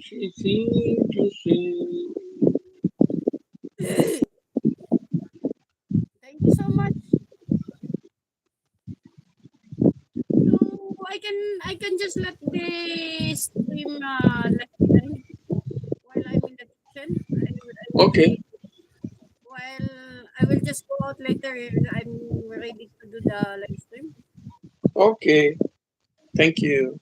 She seemed to say. Thank you so much. So I can just let the stream let me end while I'm in the kitchen. I will Okay, be while I will just go out later if I'm ready to do the live stream. okay. Thank you.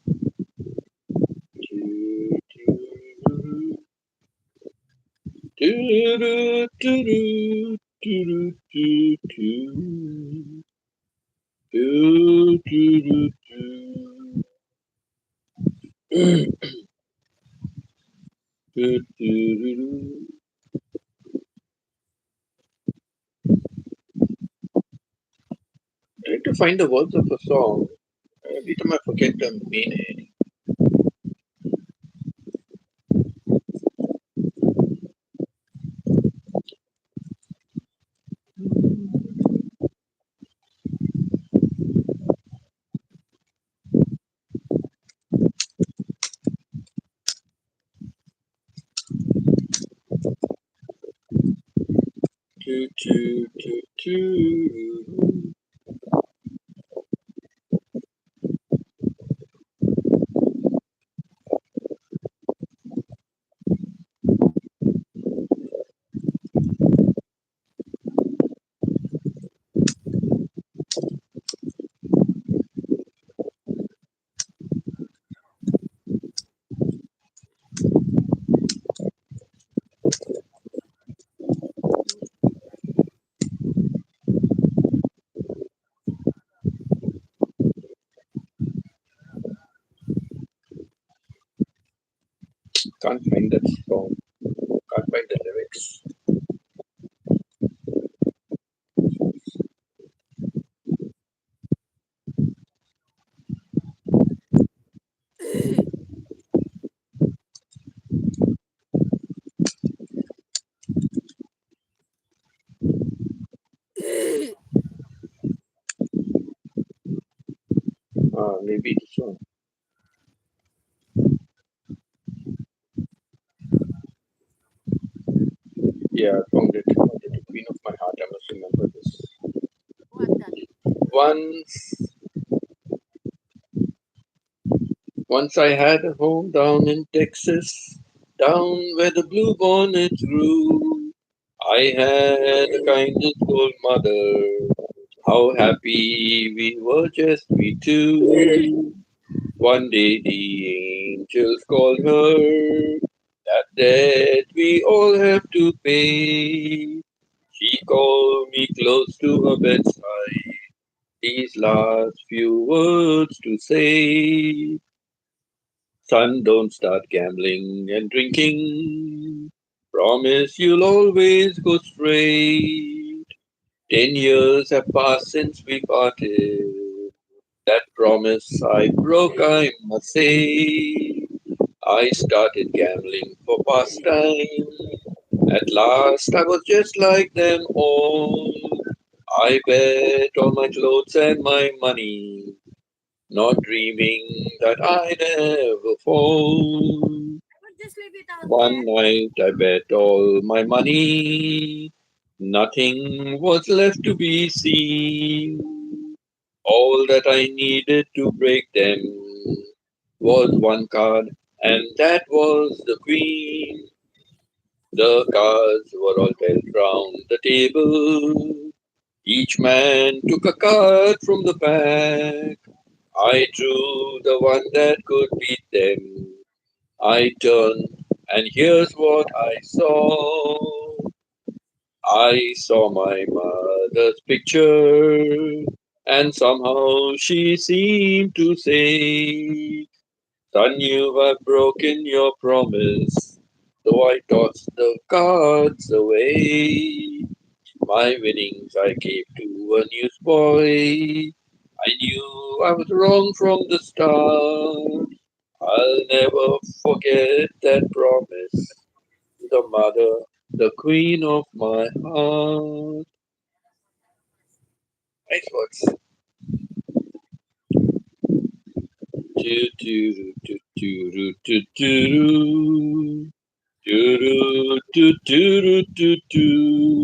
Trying to find the words of a song. Every time I forget the meaning. Do, do, do, do. Can't find that song. Can't find the lyrics. Maybe this one. Yeah, I found it. The Queen of My Heart. I must remember this. What that? Once, once I had a home down in Texas, down where the blue bonnets grew. I had a kindest old mother. How happy we were, just we two. One day the angels called her. That debt we all have to pay. She called me close to her bedside. These last few words to say. Son, don't start gambling and drinking. Promise you'll always go straight. 10 years have passed since we parted. That promise I broke, I must say. I started gambling for pastime. At last, I was just like them all. I bet all my clothes and my money, not dreaming that I'd ever fall. I will just leave it out there. One night, I bet all my money, nothing was left to be seen. All that I needed to break them was one card, and that was the Queen. The cards were all dealt round the table. Each man took a card from the pack. I drew the one that could beat them. I turned, and here's what I saw. I saw my mother's picture, and somehow she seemed to say, Son, you have broken your promise, though I tossed the cards away. My winnings I gave to a newsboy. I knew I was wrong from the start. I'll never forget that promise. The mother, the queen of my heart. Nice words. Do do do do do do do do do do do do do.